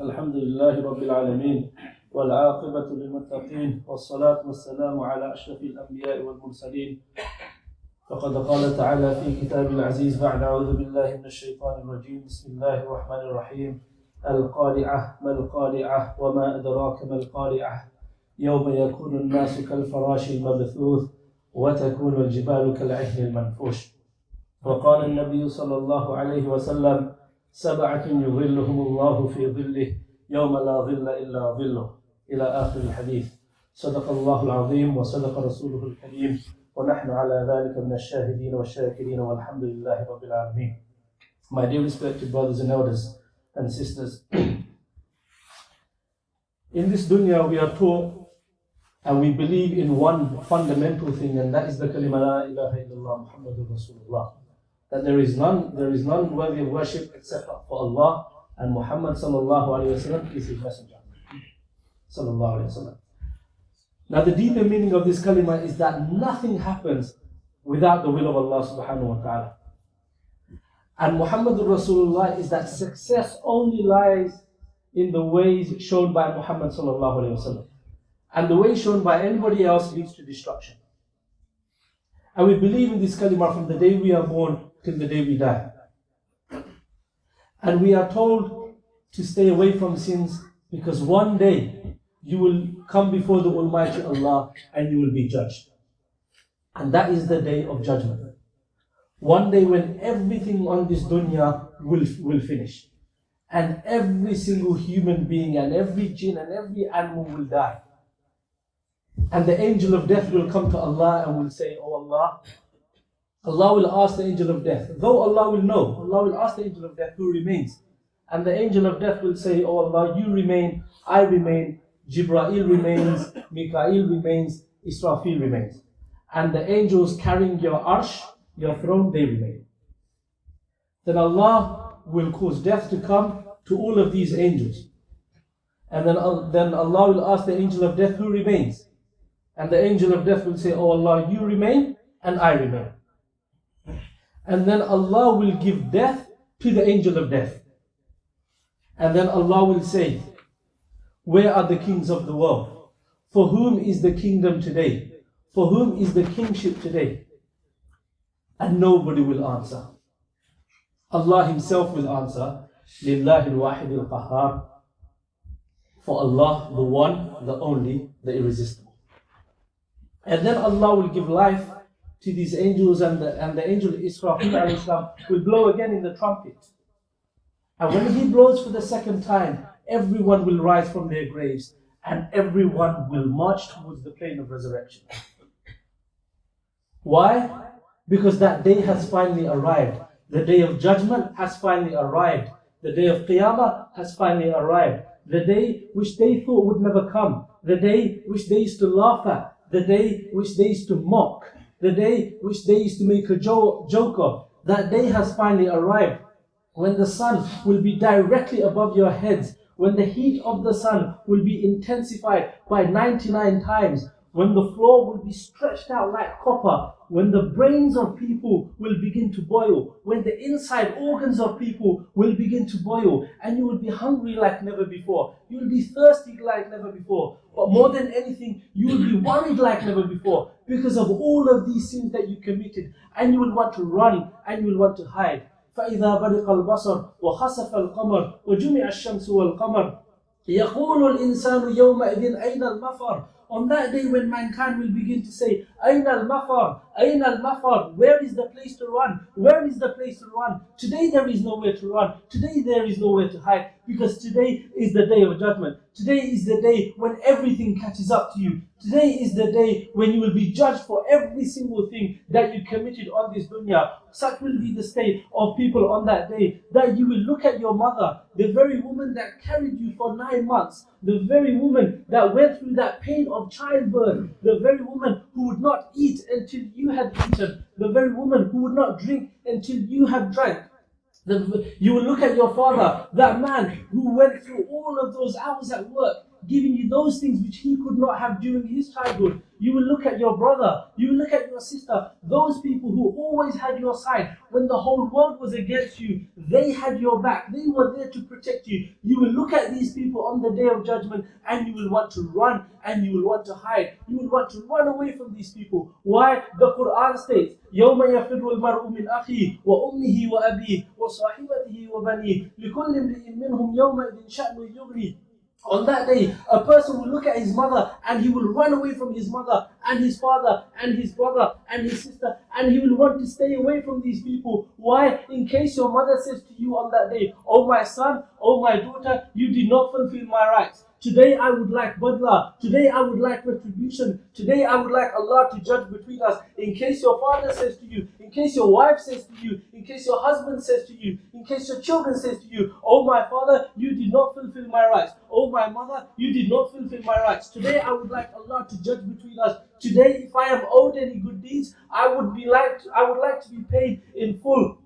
الحمد لله رب العالمين والعاقبة للمتقين والصلاة والسلام على أشرف الأنبياء والمرسلين. فقد قال تعالى في كتاب العزيز بعد أعوذ بالله من الشيطان الرجيم بسم الله الرحمن الرحيم القارعة ما القارعة وما أدراك ما القارعة يوم يكون الناس كالفراش المبثوث وتكون الجبال كالعهن المنفوش. وقال النبي صلى الله عليه وسلم سبعة يظلهم الله في ظله يوم لا ظل إلا ظله إلى آخر الحديث. صدق الله العظيم وصدق رسوله الكريم ونحن على ذلك من الشاهدين والشاكرين والحمد لله رب العالمين. My dear respected brothers and elders and sisters, in this dunya we are taught and we believe in one fundamental thing, and that is the kalima la ilaha illallah Muhammadur Rasulullah. That there is none worthy of worship except for Allah, and Muhammad sallallahu alayhi wasallam is his messenger. Sallallahu alayhi wasallam. Now the deeper meaning of this kalima is that nothing happens without the will of Allah subhanahu wa ta'ala. And Muhammadur Rasulullah is that success only lies in the ways shown by Muhammad sallallahu alayhi wasallam. And the way shown by anybody else leads to destruction. And we believe in this kalima from the day we are born till the day we die. And we are told to stay away from sins because one day you will come before the Almighty Allah and you will be judged. And that is the day of judgment. One day when everything on this dunya will finish. And every single human being and every jinn and every animal will die. And the angel of death will come to Allah and will say, "Oh Allah." Allah will ask the angel of death. Though Allah will know, Allah will ask the angel of death who remains. And the angel of death will say, "Oh Allah, you remain, I remain, Jibreel remains, Mikael remains, Israfil remains." And the angels carrying your arsh, your throne, they remain. Then Allah will cause death to come to all of these angels. And then Allah will ask the angel of death who remains. And the angel of death will say, "Oh Allah, you remain and I remain." And then Allah will give death to the angel of death. And then Allah will say, "Where are the kings of the world? For whom is the kingdom today? For whom is the kingship today?" And nobody will answer. Allah Himself will answer, "Lillahi al-wahid al-qahhar." For Allah, the one, the only, the irresistible. And then Allah will give life to these angels, and the angel Israfil alayhi salam will blow again in the trumpet. And when he blows for the second time, everyone will rise from their graves and everyone will march towards the plane of resurrection. Why? Because that day has finally arrived. The day of judgment has finally arrived. The day of QIYAMAH has finally arrived. The day which they thought would never come. The day which they used to laugh at. The day which they used to mock. The day which they used to make a joke of. That day has finally arrived. When the sun will be directly above your heads. When the heat of the sun will be intensified by 99 times. When the floor will be stretched out like copper. When the brains of people will begin to boil. When the inside organs of people will begin to boil. And you will be hungry like never before. You will be thirsty like never before. But more than anything, you will be worried like never before. Because of all of these sins that you committed. And you will want to run and you will want to hide. فَإِذَا بَرِقَ الْبَصَرُ وَخَسَفَ الْقَمَرُ وَجُمِعَ الشَّمْسُ وَالْقَمَرُ يَقُولُ الْإِنسَانُ يَوْمَئِذٍ أَيْنَ الْمَفَرُ. On that day when mankind will begin to say, أَيْنَ الْمَفَرُ أَيْنَ الْمَفَرُ. Where is the place to run? Where is the place to run? Today there is nowhere to run. Today there is nowhere to hide. Because today is the day of judgment. Today is the day when everything catches up to you. Today is the day when you will be judged for every single thing that you committed on this dunya. Such will be the state of people on that day, that you will look at your mother, the very woman that carried you for 9 months, the very woman that went through that pain of childbirth, the very woman who would not eat until you had eaten, the very woman who would not drink until you had drank. You will look at your father, that man who went through all of those hours at work, giving you those things which he could not have during his childhood. You will look at your brother, you will look at your sister, those people who always had your side. When the whole world was against you, they had your back, they were there to protect you. You will look at these people on the day of judgment and you will want to run and you will want to hide. You will want to run away from these people. Why? The Qur'an states, يَوْمَ يَفِرُّ الْمَرْءُ مِنْ أَخِيهِ وَأُمِّهِ وَأَبِيهِ وَصَاحِبَتِهِ وَبَنِيهِ لِكُلِّ امْرِئٍ مِّنْهُمْ يَوْمَئِذٍ شَأْنٌ يُغْنِيهِ. On that day, a person will look at his mother and he will run away from his mother and his father and his brother and his sister, and he will want to stay away from these people. Why? In case your mother says to you on that day, "Oh my son, oh my daughter, you did not fulfill my rights. Today I would like badla. Today I would like retribution. Today I would like Allah to judge between us." In case your father says to you, in case your wife says to you, in case your husband says to you, in case your children says to you, "Oh my father, you did not fulfill my rights. Oh my mother, you did not fulfill my rights. Today I would like Allah to judge between us. Today if I am owed any good deeds, I would like to be paid in full."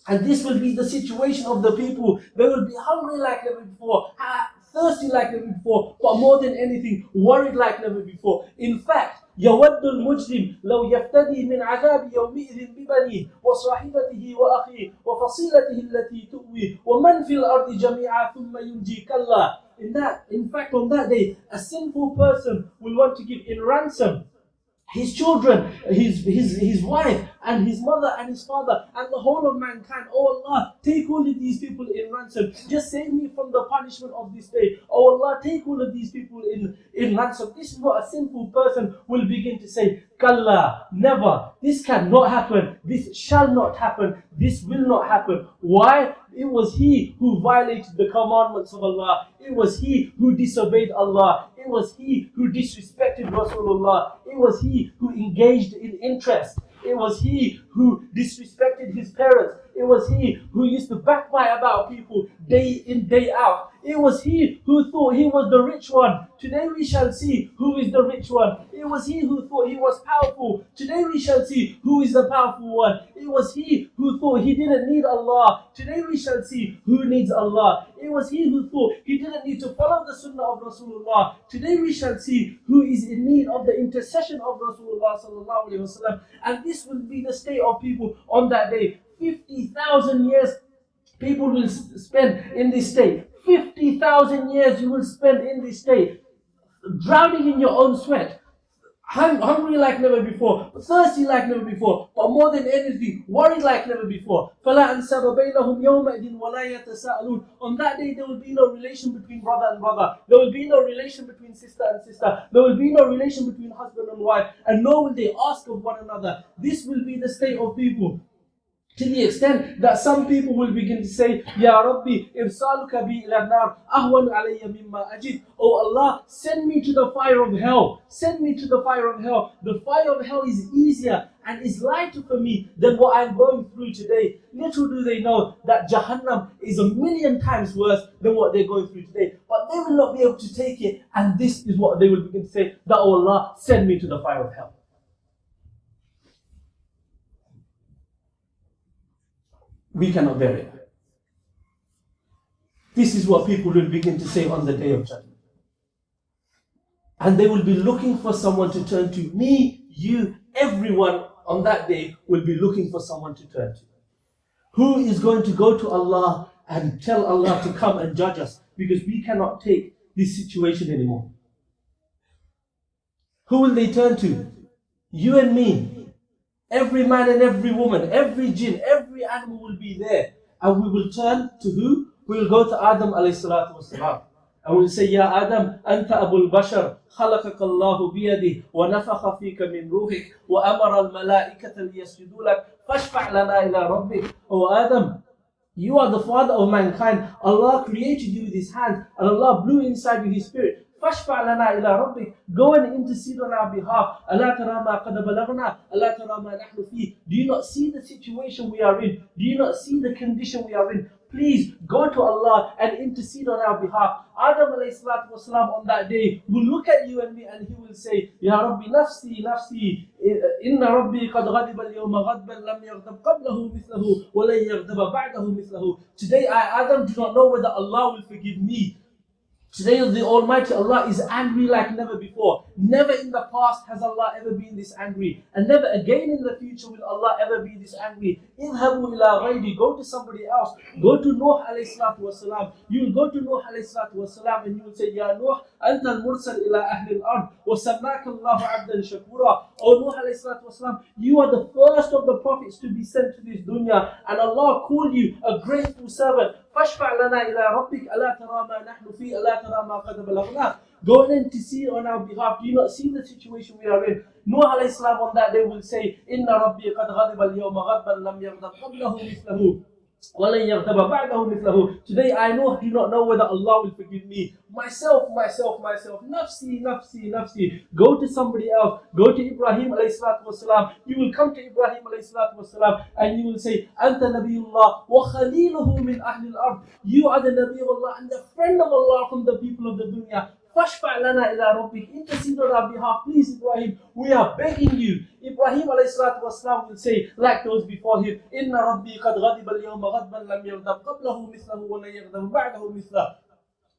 And this will be the situation of the people. They will be hungry like never before, thirsty like never before, but more than anything, worried like never before. In fact, يود المجرم لو يفتدي من عذاب يومئذ ببنيه وصاحبته وأخيه وفصيلته التي تؤويه ومن في الأرض جميعا ثم ينجي كلا. In fact, on that day, a sinful person will want to give in ransom his children, his wife, and his mother and his father, and the whole of mankind. "Oh Allah, take all of these people in ransom. Just save me from the punishment of this day. Oh Allah, take all of these people in ransom." This is what a sinful person will begin to say. Kalla, never. This cannot happen. This shall not happen. This will not happen. Why? It was he who violated the commandments of Allah. It was he who disobeyed Allah. It was he who disrespected Rasulullah. It was he who engaged in interest. It was he who disrespected his parents. It was he who used to backbite about people day in, day out. It was he who thought he was the rich one. Today we shall see who is the rich one. It was he who thought he was powerful. Today we shall see who is the powerful one. It was he who thought he didn't need Allah. Today we shall see who needs Allah. It was he who thought he didn't need to follow the sunnah of Rasulullah. Today we shall see who is in need of the intercession of Rasulullah sallallahu alaihi wasallam. And this will be the state of people on that day. 50,000 years people will spend in this state. 50,000 years you will spend in this state, drowning in your own sweat, hungry like never before, thirsty like never before, but more than anything, worried like never before. فَلَا أَنْسَبَ بَيْنَهُمْ يَوْمَئِذٍ وَلَا يَتَسَاءَلُونَ. On that day there will be no relation between brother and brother. There will be no relation between sister and sister. There will be no relation between husband and wife. And nor will they ask of one another. This will be the state of people. To the extent that some people will begin to say, "Ya Rabbi, irsaluka bi ila nar ahwan alayya mimma ajid." "Oh Allah, send me to the fire of hell. Send me to the fire of hell. The fire of hell is easier and is lighter for me than what I'm going through today." Little do they know that Jahannam is 1,000,000 times worse than what they're going through today. But they will not be able to take it, and this is what they will begin to say, that, "Oh Allah, send me to the fire of hell." We cannot bear it. This is what people will begin to say on the day of judgment. And they will be looking for someone to turn to. Me, you, everyone on that day will be looking for someone to turn to. Who is going to go to Allah and tell Allah to come and judge us, because we cannot take this situation anymore? Who will they turn to? You and me. Every man and every woman, every jinn, every animal will be there. And we will turn to who? We will go to Adam alayhi salatu wasalam. And we will say, "Ya Adam, anta abul bashar, khalaqaka Allahu biyadi, wa nafakha fika min ruhik, wa amara al-malaikata liyasjudu lak, fashfa' lana ila rabbik." "O Adam, you are the father of mankind. Allah created you with his hands, and Allah blew inside you his spirit. فَاشْفَعْ لَنَا إِلَىٰ رَبِّكَ. Go and intercede on our behalf. أَلَا تَرَى مَا قَدْ بَلَغْنَا أَلَا تَرَى مَا نَحْنُ فِيهِ. Do you not see the situation we are in? Do you not see the condition we are in? Please go to Allah and intercede on our behalf." Adam alayhi salatu wasalam on that day will look at you and me and he will say, "Ya Rabbi, nafsi, nafsi, inna Rabbi qad ghadiba al-yawma ghadban lam yaghdab qablahu mithlahu wa lan yaghdaba ba'dahu mithlahu." Today I, Adam, do not know whether Allah will forgive me. Today the Almighty Allah is angry like never before. Never in the past has Allah ever been this angry. And never again in the future will Allah ever be this angry. اذهبوا إلى غيري. Go to somebody else. Go to Nuh alayhi salatu wasalam. You will go to Nuh alayhi salatu wasalam and you will say, Ya Nuh, أنت المرسل إلى أهل الأرض وسماك الله عبدا شكورا. O Nuh alayhi salatu wasalam, you are the first of the prophets to be sent to this dunya. And Allah called you a grateful servant. فاشفع لنا إلى ربك ألا ترى ما نحن فيه ألا ترى ما قد بلغنا. Go and intercede on our behalf. Do you not see the situation we are in? Nuh alayhi salam on that day will say, إن ربي قد غضب اليوم غضبا لم يغضب قبله مثله ولن يغضب بعده مثله. Today I know, do not know whether Allah will forgive me. Myself, nafsi, nafsi, nafsi. Go to somebody else. Go to Ibrahim alayhi salatu wasalam. You will come to Ibrahim alayhi salatu wasalam and you will say, Anta Nabiyullah wa khaliluhu min ahli al-ard. You are the Nabi of Allah and the friend of Allah from the people of the dunya. فَاشْفَعْ لَنَا إِلَىٰ رَبِّكَ. Intercede on our behalf, please Ibrahim. We are begging you. Ibrahim alayhi salatu wasalam will say, like those before him, إِنَّ رَبِّي قَدْ غَضِبَ الْيَوْمَ غَضْبًا لَمْ يَغْضَبْ قَبْلَهُ مِثْلَهُ وَلَنْ يَغْضَبْ بَعْدَهُ مِثْلَهُ.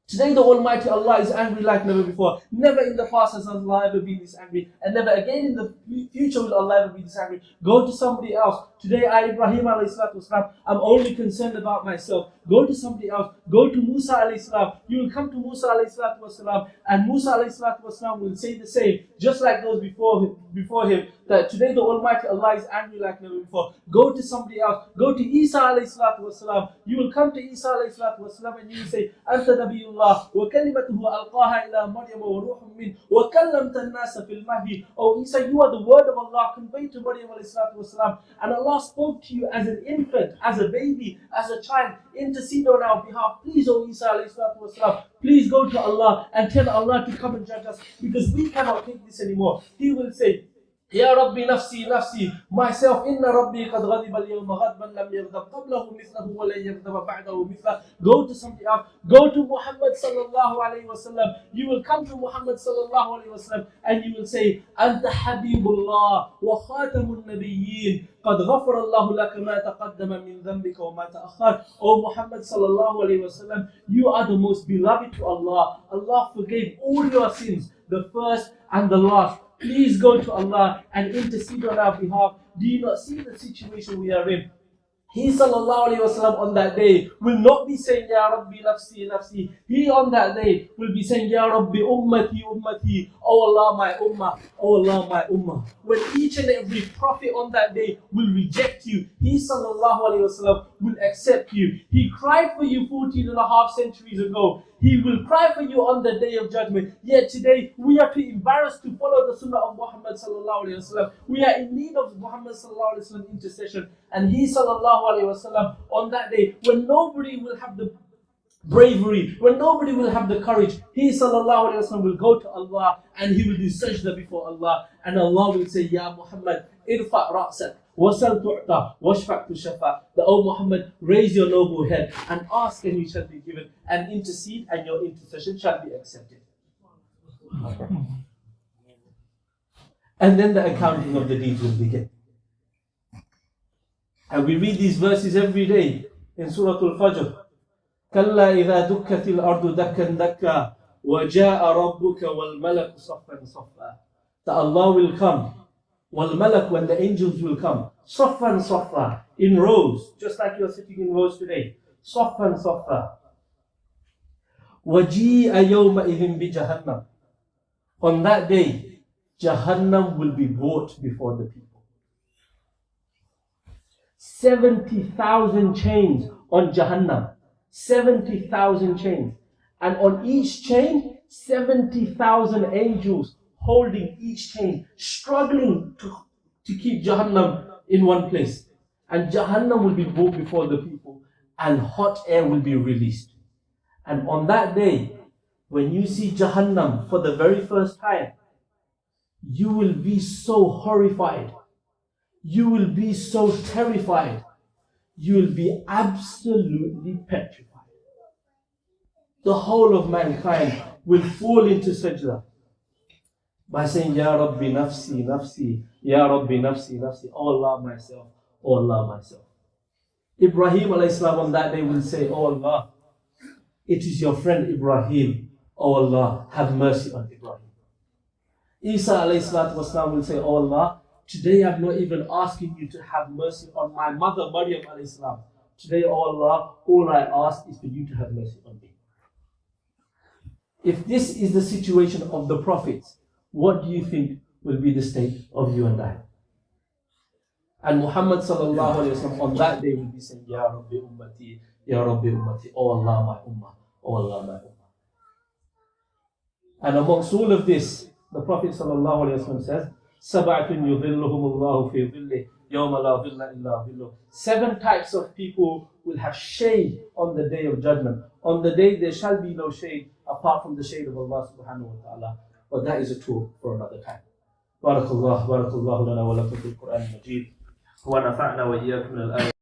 Today the Almighty Allah is angry like never before. Never in the past has Allah ever been this angry. And never again in the future will Allah ever be this angry. Go to somebody else. Today I, Ibrahim alayhi salatu wasalam, I'm only concerned about myself. Go to somebody else. Go to Musa alayhi salam. You will come to Musa alayhi salatu wasalam. And Musa alayhi salatu wasalam will say the same. Just like those before him. That today the Almighty Allah is angry like never before. Go to somebody else. Go to Isa alayhi salatu wasalam. You will come to Isa alayhi salatu wasalam and you will say, Anta Nabiyullah wa kalimatuhu alqaha ila Maryam wa ruhum min wa kallamta an-nasa fil mahdi. Oh Isa, you are the word of Allah conveyed to Maryam alayhi salatu wasalam. And Allah spoke to you as an infant, as a baby, as a child. Intercede on our behalf. Please, O Isa alayhi salatu wasalam, please go to Allah and tell Allah to come and judge us because we cannot take this anymore. He will say, Ya Rabbi nafsi nafsi, myself, inna Rabbi qad ghadiba al-yawma ghadban lam yaghdab qablahu mithlahu wa lan yaghdab ba'dahu mithlahu. Go to somebody else. Go to Muhammad sallallahu alayhi wasallam. You will come to Muhammad sallallahu alayhi wasallam and you will say, Anta Habibullah wa khatamun nabiyyin. قد غفر الله لك ما تقدم من ذنبك وما تأخر. O Muhammad sallallahu alayhi wasallam, you are the most beloved to Allah. Allah forgave all your sins, the first and the last. Please go to Allah and intercede on our behalf. Do you not see the situation we are in? He sallallahu alayhi wasallam on that day will not be saying, Ya Rabbi nafsi nafsi. He on that day will be saying, Ya Rabbi ummati ummati. Oh Allah my ummah, oh Allah my ummah. When each and every prophet on that day will reject you, he sallallahu alayhi wasallam will accept you. He cried for you 14 and a half centuries ago. He will cry for you on the day of judgment. Yet today we are too embarrassed to follow the sunnah of Muhammad sallallahu alayhi wasallam. We are in need of Muhammad sallallahu alayhi wasallam intercession. And he sallallahu alayhi wasallam on that day when nobody will have the bravery, when nobody will have the courage, he sallallahu alayhi wasallam will go to Allah and he will do sajda before Allah. And Allah will say, Ya Muhammad, irfa' ra'sak. وَسَلْ تُعْطَى وَاشْفَعْ تُشَفَّى. The O Muhammad, raise your noble head and ask and you shall be given, and intercede and your intercession shall be accepted. And then the accounting of the deeds will begin. And we read these verses every day in Surah Al-Fajr. كَلَّا إِذَا دُكَّتِ الْأَرْضُ دَكًّا دَكًّا وَجَاءَ رَبُّكَ وَالْمَلَكُ صَفًّا صَفًّا. That Allah will come. وَالْمَلَكُ, when the angels will come. صَفًّا صَفًّا, in rows, just like you're sitting in rows today. صَفًّا صَفًّا. وَجِيءَ يَوْمَئِذٍ بِجَهَنَّمْ. On that day, Jahannam will be brought before the people. 70,000 chains on Jahannam. 70,000 chains. And on each chain, 70,000 angels holding each chain, struggling to keep Jahannam in one place. And Jahannam will be brought before the people and hot air will be released. And on that day, when you see Jahannam for the very first time, you will be so horrified. You will be so terrified. You will be absolutely petrified. The whole of mankind will fall into sajda by saying, Ya Rabbi nafsi nafsi, Ya Rabbi nafsi nafsi. Oh Allah myself, oh Allah myself. Ibrahim alayhi salam on that day will say, Oh Allah, it is your friend Ibrahim Oh Allah, have mercy on Ibrahim. Isa alayhi salatu wasalam will say, Oh Allah, today I'm not even asking you to have mercy on my mother Maryam alayhi salam. Today, oh Allah, all I ask is for you to have mercy on me. If this is the situation of the prophets, what do you think will be the state of you and I? And Muhammad sallallahu alayhi wa sallam on that day will be saying, Ya Rabbi ummati, Ya Rabbi ummati, oh Allah my ummah, oh Allah my ummah. And amongst all of this, the Prophet sallallahu alayhi wa sallam says, Sab'atun yudhilluhumullahu fi dhillih, yawma la dhilla illa dhilluh. 7 types of people will have shade on the day of judgment. On the day there shall be no shade apart from the shade of Allah subhanahu wa ta'ala. But that is a talk for another time. Barakallahu lana wa lakum fil Qur'an al-Majid. Wa nafa'na wa iyyakum min al-ayat.